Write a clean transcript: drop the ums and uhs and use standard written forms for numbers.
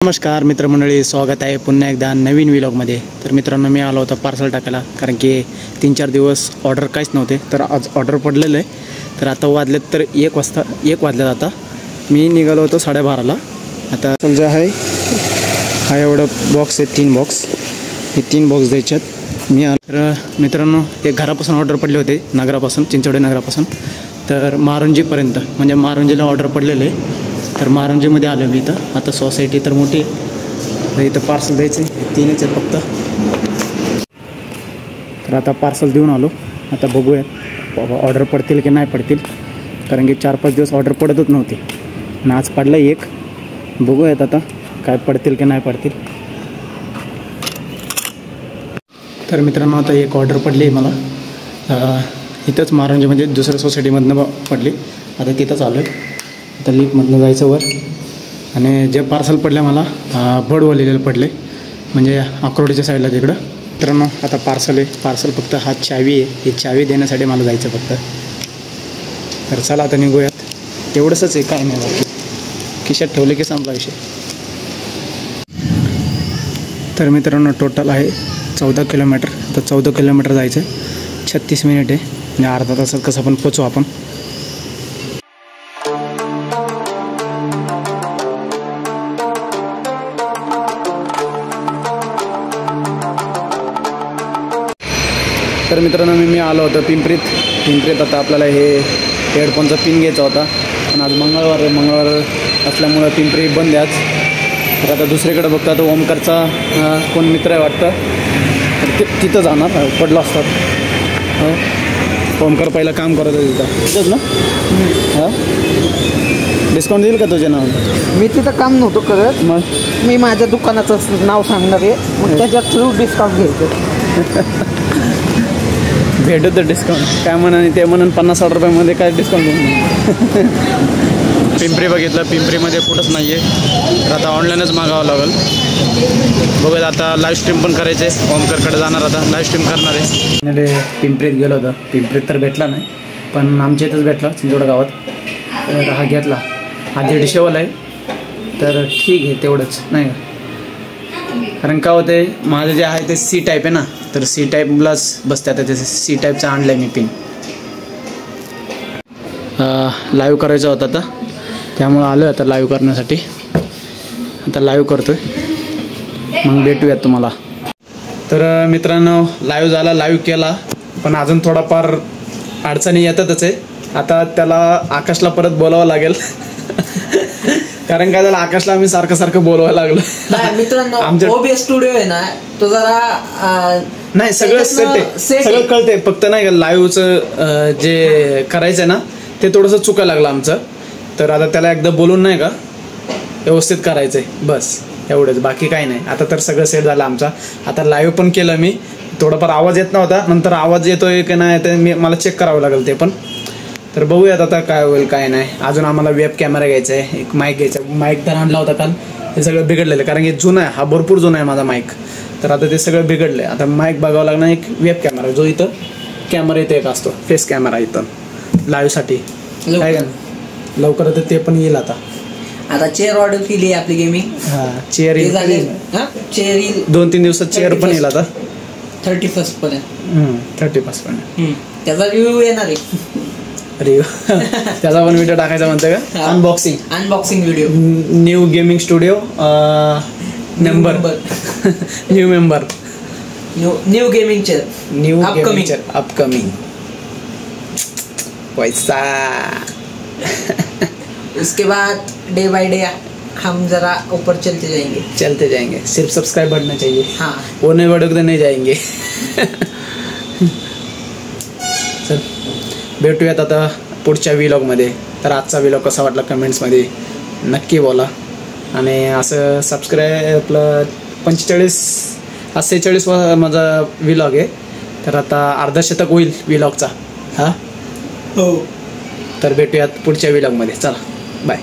नमस्कार मित्रमंडळी, स्वागत आहे पुन्हा एकदा नवीन व्लॉगमध्ये। तर मित्रांनो, मी आलो होतो पार्सल टाकायला, कारण की 3-4 दिवस ऑर्डर काहीच नव्हते, तर आज ऑर्डर पडलेलं आहे। तर आता वाजलेत तर 1 वाजल्यात। आता मी निघालो होतो 12:30ला। आता जे आहे हा एवढं बॉक्स आहे, 3 बॉक्स, हे 3 बॉक्स द्यायच्यात। मी तर मित्रांनो, एक घरापासून ऑर्डर पडले होते, नगरापासून, चिंचवडे नगरापासून तर मारुंजीपर्यंत, म्हणजे मारुंजीला ऑर्डर पडलेले आहे। तर मारुंजीमध्ये आलो मी इथं। आता सोसायटी तर मोठी आहे, तर इथं पार्सल द्यायचे 3च आहेत फक्त। तर आता पार्सल देऊन आलो। आता बघूयात ऑर्डर पडतील की नाही पडतील, कारण की 4-5 दिवस ऑर्डर पडतच नव्हती आणि आज पडलं एक। बघूयात आता काय पडतील की नाही पडतील। तर मित्रांनो, आता एक ऑर्डर पडली आहे मला, इथंच मारुंजीमध्ये दुसऱ्या सोसायटीमधनं पडली। आता तिथंच आलो आहे। आता लिफ्टमधनं जायचं वर, आणि जे पार्सल पडले मला बडवलेले पडले, म्हणजे अक्रोडीच्या साईडला तिकडं। मित्रांनो, आता पार्सल आहे, पार्सल फक्त हा चावी आहे, ही चावी देण्यासाठी मला जायचं फक्त। तर चला आता निघूयात, एवढंच आहे, काय नाही बाकी। खिशात ठेवले की संपला विषय। तर मित्रांनो, टोटल आहे 14 किलोमीटर। आता 14 किलोमीटर जायचं, 36 मिनिट आहे, म्हणजे अर्धा तासात कसं पण पोचू आपण। तर मित्रांनो, मी आलो होतो पिंपरीत। आता आपल्याला हे हेडफोनचा पिन घ्यायचा होता, पण आज मंगळवार असल्यामुळं पिंपरी बंद आहे आज। तर आता दुसरीकडे बघतो, आता ओमकारचा कोण मित्र आहे वाटतं, तर तिथं जाणार, पडलं असतात। ओमकार पहिला काम करत आहे तिथंच ना? हां, डिस्काउंट देईल का तुझ्या नाव? मी तिथं काम नव्हतो करत, मग मी माझ्या दुकानाचं नाव सांगणार आहे, मग त्याच्या थ्रू डिस्काउंट घ्यायचं। भेटू तर डिस्काउंट काय म्हणा, ते म्हणून 50-60 रुपयामध्ये काय डिस्काउंट देऊन। पिंपरी बघितलं, पिंपरीमध्ये कुठंच नाही आहे, तर आता ऑनलाईनच मागावं लागेल। बघूया, आता लाईव्ह स्ट्रीम पण करायचे, ओमकारकडे जाणार, आता लाईव्ह स्ट्रीम करणार आहे। पिंपरीत गेलो होतं, पिंपरीत तर भेटला नाही, पण आमच्या इथंच भेटला चिंचवड गावात। तर हा घेतला, हा 150वाला आहे, तर ठीक आहे तेवढंच, नाही का? कारण का होते, माझं जे आहे ते सी टाईप आहे ना, तर सी टाईपलाच बसते। आता त्याचं सी टाईपचं आणलं आहे मी पिन। लाईव्ह करायचं होतं आता, त्यामुळं आलो आहे आता लाईव्ह करण्यासाठी। आता लाईव्ह करतो आहे, मग भेटूयात तुम्हाला। तर मित्रांनो, लाईव्ह झाला, लाईव्ह केला, पण अजून थोडाफार अडचणी येतातच आहे। आता त्याला आकाशला परत बोलावं लागेल, कारण काय झालं, आकाशला आम्ही सारखं बोलवायला लागलो। मित्रांनो, OBS स्टुडिओ आहे ना, तो जरा नाही, सगळं सेट आहे, सगळं कळतंय, फक्त नाही का लाईव्हचं जे करायचं आहे ना, ते थोडंसं चुकायला लागलं आमचं। तर आता त्याला एकदा बोलून नाही का व्यवस्थित करायचंय, बस एवढंच, बाकी काही नाही। आता तर सगळं सेट झालं आमचा। आता लाईव्ह पण केलं मी, थोडाफार आवाज येत नव्हता, नंतर आवाज येतोय की नाही ते मला चेक करावं लागेल ते पण। तर बघूयात आता काय होईल काय नाही। अजून आम्हाला वेब कॅमेरा घ्यायचा आहे, एक माईक घ्यायचा, माईक तर आणला होता काल, हे सगळं बिघडलेलं, कारण की जुना आहे, हा भरपूर जुना आहे माझा माईक। तर आता ते सगळं बिघडलं आहे, आता माईक बघावं लागणार, एक वेब कॅमेरा, जो इथं कॅमेरा इथं एक असतो, फेस कॅमेरा इथं लाईव्हसाठी, काय का लवकर तर ते पण येईल। आता चेअर ऑर्डर केली आपली गेमिंग, चेअर येईल, चेअर येईल 2-3 दिवसात, चेअर पण येईल आता 31 पर्यंत। 31 पर्यंत त्याचा रिव्ह्यू येणार आहे। अरे त्याचा पण व्हिडिओ टाकायचा म्हणतं का? Unboxing video, new gaming studio member, new gaming chair, new upcoming पैसा। उसके बाद डे बाय डे हम जरा ऊपर चलते जाएंगे। सिर्फ सब्सक्राइब बढ़ना चाहिए, हाँ, वो नहीं बढ़ोगे तो नहीं जाएंगे। चल, भेटूयात आता पुढच्या व्लॉगमध्ये। तर आजचा व्लॉग कसा वाटला कमेंट्समध्ये नक्की बोला, आणि असं सबस्क्राईब, आपलं 46 माझा व्लॉग आहे, तर आता अर्धा शतक होईल व्लॉगचा। हां, हो, तर भेटूयात पुढच्या व्लॉगमध्ये, चला बाय।